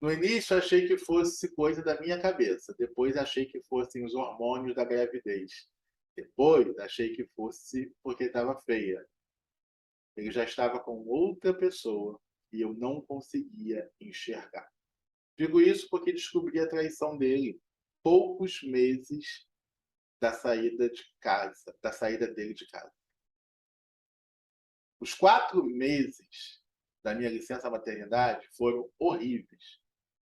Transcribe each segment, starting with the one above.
No início achei que fosse coisa da minha cabeça, depois achei que fossem os hormônios da gravidez. Depois achei que fosse porque estava feia. Ele já estava com outra pessoa e eu não conseguia enxergar. Digo isso porque descobri a traição dele poucos meses da saída de casa, da saída dele de casa. Os 4 meses da minha licença maternidade foram horríveis.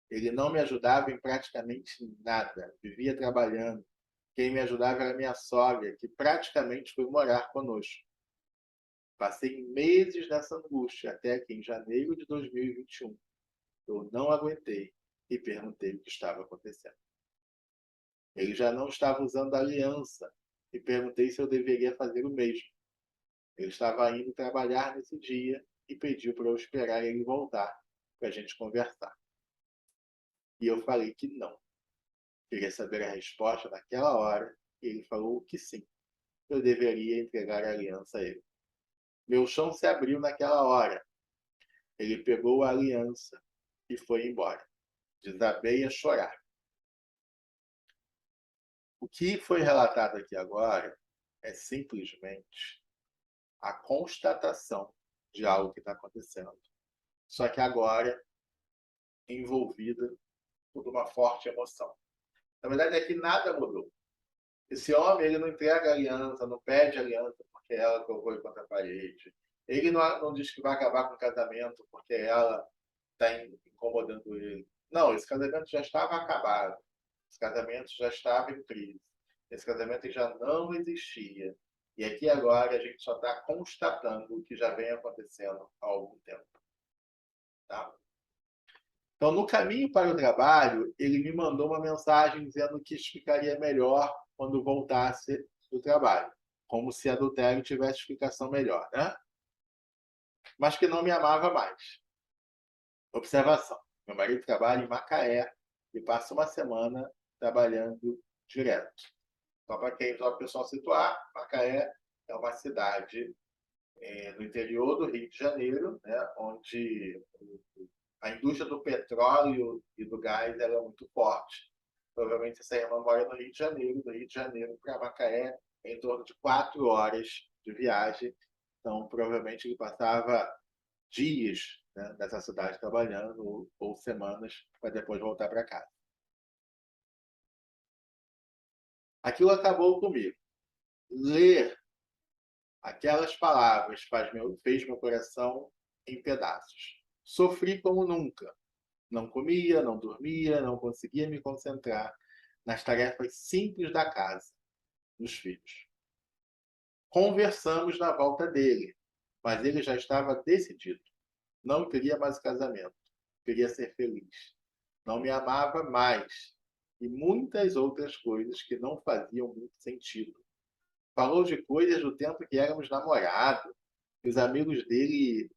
Ele não me ajudava em praticamente nada, vivia trabalhando. Quem me ajudava era minha sogra, que praticamente foi morar conosco. Passei meses nessa angústia, até que em janeiro de 2021 eu não aguentei e perguntei o que estava acontecendo. Ele já não estava usando a aliança e perguntei se eu deveria fazer o mesmo. Ele estava indo trabalhar nesse dia e pediu para eu esperar ele voltar para a gente conversar. E eu falei que não. Queria saber a resposta naquela hora e ele falou que sim, eu deveria entregar a aliança a ele. Meu chão se abriu naquela hora. Ele pegou a aliança e foi embora. Desabei a chorar. O que foi relatado aqui agora é simplesmente a constatação de algo que está acontecendo. Só que agora envolvida por uma forte emoção. Na verdade, é que nada mudou. Esse homem ele não entrega aliança, não pede aliança porque ela colocou ele contra a parede. Ele não diz que vai acabar com o casamento porque ela está incomodando ele. Não, esse casamento já estava acabado. Esse casamento já estava em crise. Esse casamento já não existia. E aqui agora a gente só está constatando o que já vem acontecendo há algum tempo. Tá? Então, no caminho para o trabalho, ele me mandou uma mensagem dizendo que explicaria melhor quando voltasse do trabalho, como se adultério tivesse explicação melhor, né? Mas que não me amava mais. Observação: meu marido trabalha em Macaé e passa uma semana trabalhando direto. Só para quem só o pessoal situar, Macaé é uma cidade no interior do Rio de Janeiro, né, onde a indústria do petróleo e do gás era muito forte. Provavelmente essa irmã mora no Rio de Janeiro, do Rio de Janeiro para Macaé, em torno de 4 horas de viagem. Então, provavelmente ele passava dias, né, nessa cidade trabalhando, ou semanas, para depois voltar para casa. Aquilo acabou comigo. Ler aquelas palavras fez meu coração em pedaços. Sofri como nunca. Não comia, não dormia, não conseguia me concentrar nas tarefas simples da casa, dos filhos. Conversamos na volta dele, mas ele já estava decidido. Não queria mais o casamento, queria ser feliz. Não me amava mais. E muitas outras coisas que não faziam muito sentido. Falou de coisas do tempo que éramos namorados. Os amigos dele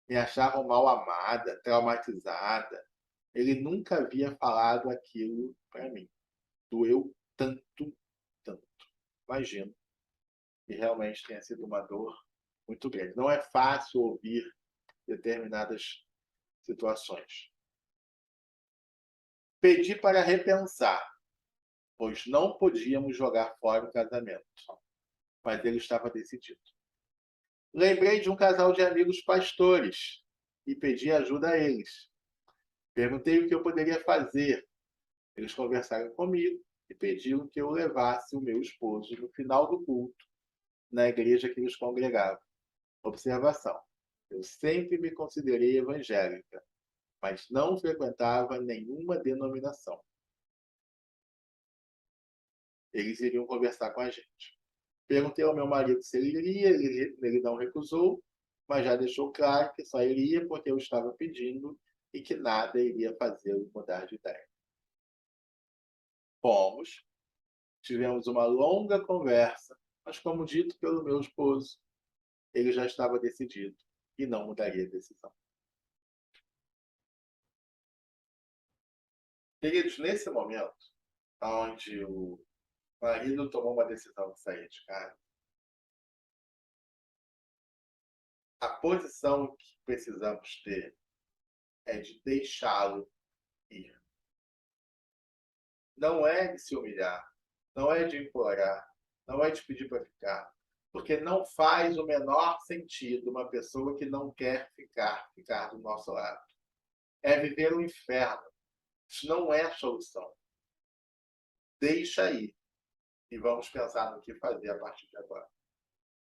me achavam mal amada, traumatizada. Ele nunca havia falado aquilo para mim. Doeu tanto, tanto. Imagino que realmente tenha sido uma dor muito grande. Não é fácil ouvir determinadas situações. Pedi para repensar, pois não podíamos jogar fora o casamento, mas ele estava decidido. Lembrei de um casal de amigos pastores e pedi ajuda a eles. Perguntei o que eu poderia fazer. Eles conversaram comigo e pediram que eu levasse o meu esposo no final do culto na igreja que eles congregavam. Observação: eu sempre me considerei evangélica, mas não frequentava nenhuma denominação. Eles iriam conversar com a gente. Perguntei ao meu marido se ele iria, ele não recusou, mas já deixou claro que só iria porque eu estava pedindo e que nada iria fazê-lo mudar de ideia. Fomos, tivemos uma longa conversa, mas como dito pelo meu esposo, ele já estava decidido e não mudaria a decisão. Queridos, nesse momento, onde o marido tomou uma decisão de sair de casa, a posição que precisamos ter é de deixá-lo ir. Não é de se humilhar, não é de implorar, não é de pedir para ficar, porque não faz o menor sentido uma pessoa que não quer ficar do nosso lado. É viver o inferno. Isso não é solução. Deixa aí e vamos pensar no que fazer a partir de agora.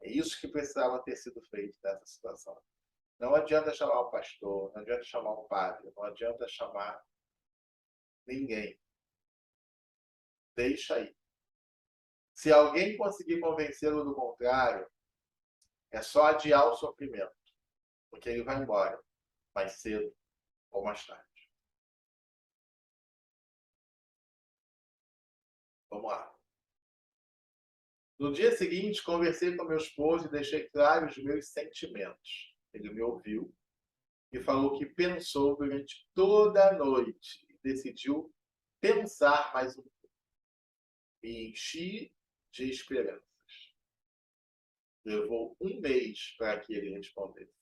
É isso que precisava ter sido feito nessa situação. Não adianta chamar o pastor, não adianta chamar o padre, não adianta chamar ninguém. Deixa aí. Se alguém conseguir convencê-lo do contrário, é só adiar o sofrimento, porque ele vai embora, mais cedo ou mais tarde. Vamos lá. No dia seguinte, conversei com meu esposo e deixei claros os meus sentimentos. Ele me ouviu e falou que pensou durante toda a noite e decidiu pensar mais um pouco. Me enchi de esperanças. Levou um mês para que ele respondesse.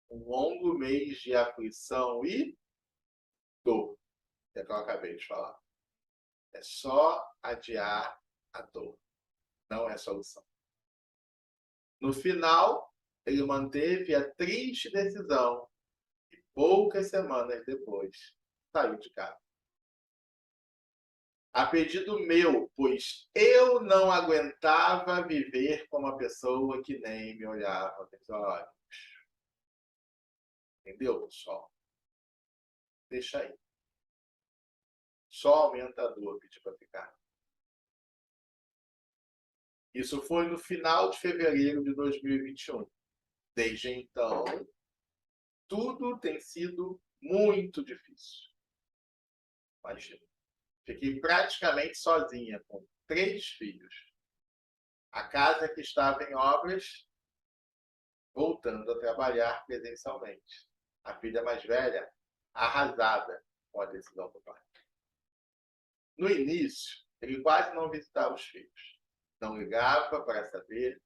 Um longo mês de aflição e dor, que é o que eu acabei de falar. É só adiar a dor, não é solução. No final, ele manteve a triste decisão e poucas semanas depois saiu de casa. A pedido meu, pois eu não aguentava viver com uma pessoa que nem me olhava nos olhos. Entendeu, pessoal? Deixa aí. Só aumenta a dor pedir para ficar. Isso foi no final de fevereiro de 2021. Desde então, tudo tem sido muito difícil. Imagina. Fiquei praticamente sozinha, com 3 filhos. A casa que estava em obras, voltando a trabalhar presencialmente. A filha mais velha, arrasada com a decisão do pai. No início, ele quase não visitava os filhos. Não ligava para saber,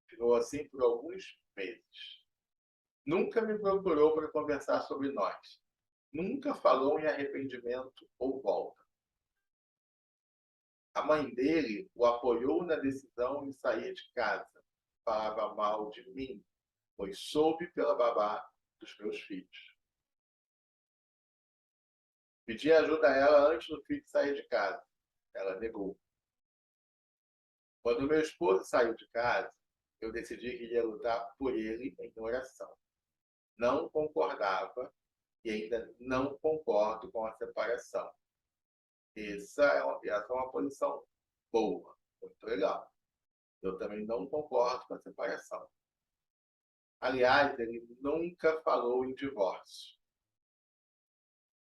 ficou assim por alguns meses. Nunca me procurou para conversar sobre nós. Nunca falou em arrependimento ou volta. A mãe dele o apoiou na decisão de sair de casa. Falava mal de mim, pois soube pela babá dos meus filhos. Pedi ajuda a ela antes do filho sair de casa. Ela negou. Quando meu esposo saiu de casa, eu decidi que iria lutar por ele em oração. Não concordava e ainda não concordo com a separação. Essa é uma posição boa, muito legal. Eu também não concordo com a separação. Aliás, ele nunca falou em divórcio.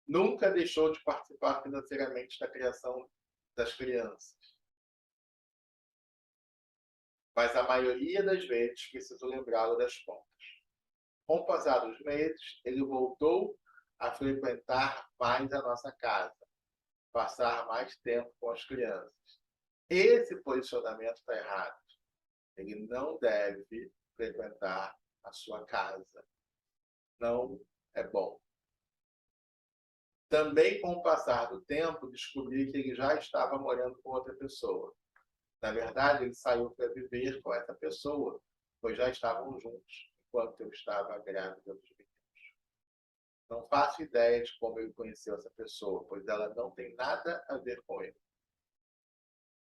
Nunca deixou de participar financeiramente da criação das crianças. Mas a maioria das vezes preciso lembrá-lo das contas. Com o passar dos meses, ele voltou a frequentar mais a nossa casa, passar mais tempo com as crianças. Esse posicionamento está errado. Ele não deve frequentar a sua casa. Não é bom. Também, com o passar do tempo, descobri que ele já estava morando com outra pessoa. Na verdade, ele saiu para viver com essa pessoa, pois já estavam juntos, enquanto eu estava grávida dos meninos. Não faço ideia de como ele conheceu essa pessoa, pois ela não tem nada a ver com ele.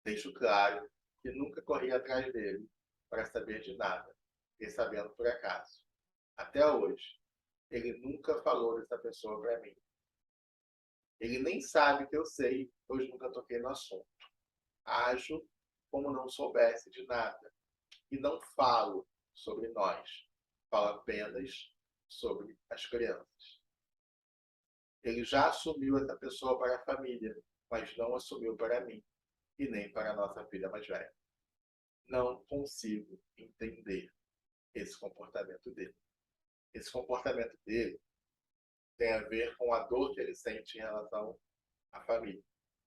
Deixo claro que nunca corri atrás dele para saber de nada, e sabendo por acaso. Até hoje, ele nunca falou dessa pessoa para mim. Ele nem sabe que eu sei, pois nunca toquei no assunto. Ajo como não soubesse de nada. E não falo sobre nós. Falo apenas sobre as crianças. Ele já assumiu essa pessoa para a família, mas não assumiu para mim e nem para a nossa filha mais velha. Não consigo entender esse comportamento dele. Esse comportamento dele tem a ver com a dor que ele sente em relação à família,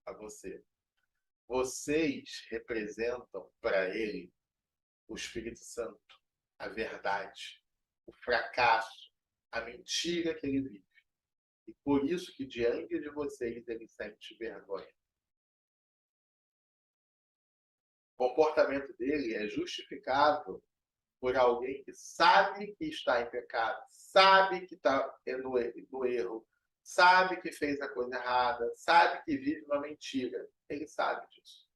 a você. Vocês representam para ele o Espírito Santo, a verdade, o fracasso, a mentira que ele vive. E por isso que diante de vocês ele sente vergonha. O comportamento dele é justificável por alguém que sabe que está em pecado, sabe que está no erro, sabe que fez a coisa errada, sabe que vive uma mentira. Ele sabe disso.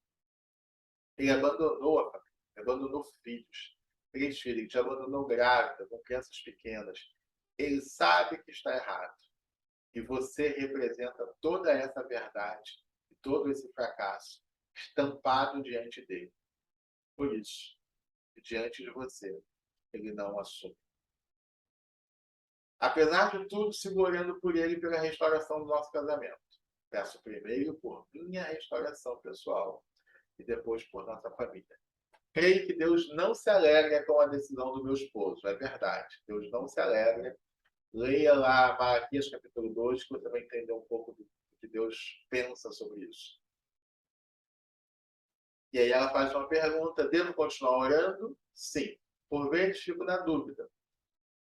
Ele abandonou a família, abandonou filhos, 3 filhos, ele te abandonou grávida, com crianças pequenas. Ele sabe que está errado. E você representa toda essa verdade e todo esse fracasso estampado diante dele. Por isso, diante de você, ele não assume. Apesar de tudo, sigo orando por ele e pela restauração do nosso casamento. Peço primeiro por minha restauração pessoal e depois por nossa família. Creio que Deus não se alegra com a decisão do meu esposo. É verdade. Deus não se alegra. Leia lá Malaquias capítulo 2, que você vai entender um pouco do que Deus pensa sobre isso. E aí ela faz uma pergunta: devo continuar orando? Sim. Por vezes fico na dúvida.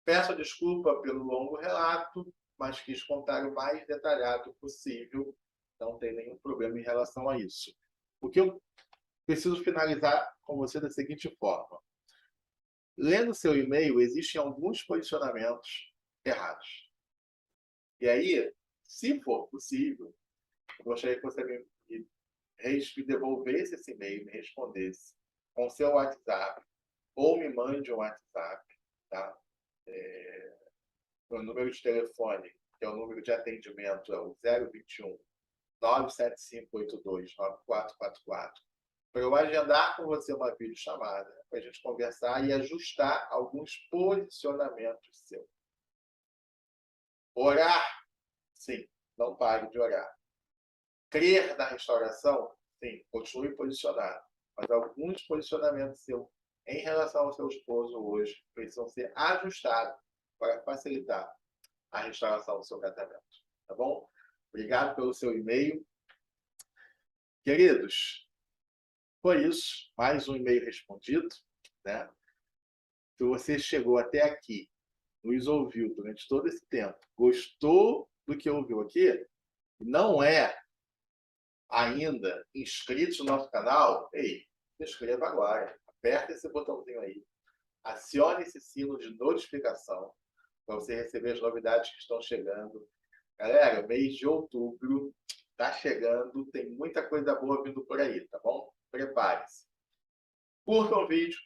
Peço desculpa pelo longo relato, mas quis contar o mais detalhado possível. Não tem nenhum problema em relação a isso. O que eu preciso finalizar com você da seguinte forma. Lendo seu e-mail, existem alguns posicionamentos errados. E aí, se for possível, eu gostaria que você me devolvesse esse e-mail, me respondesse com seu WhatsApp, ou me mande um WhatsApp, tá? O número de telefone, que é o número de atendimento, é o 021 97582 9444, para eu agendar com você uma videochamada, para a gente conversar e ajustar alguns posicionamentos seus. Orar? Sim, não pare de orar. Crer na restauração? Sim, continue posicionado. Mas alguns posicionamentos seus em relação ao seu esposo hoje precisam ser ajustados para facilitar a restauração do seu casamento. Tá bom? Obrigado pelo seu e-mail. Queridos, foi isso. Mais um e-mail respondido, né? Se você chegou até aqui, nos ouviu durante todo esse tempo, gostou do que ouviu aqui, não é ainda inscrito no nosso canal, ei, se inscreva agora. Aperta esse botãozinho aí. Acione esse sino de notificação para você receber as novidades que estão chegando. Galera, mês de outubro está chegando, tem muita coisa boa vindo por aí, tá bom? Prepare-se. Curtam o vídeo,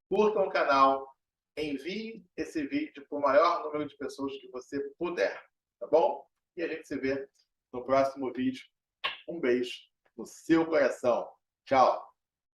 curtam o canal, envie esse vídeo para o maior número de pessoas que você puder, tá bom? E a gente se vê no próximo vídeo. Um beijo no seu coração. Tchau!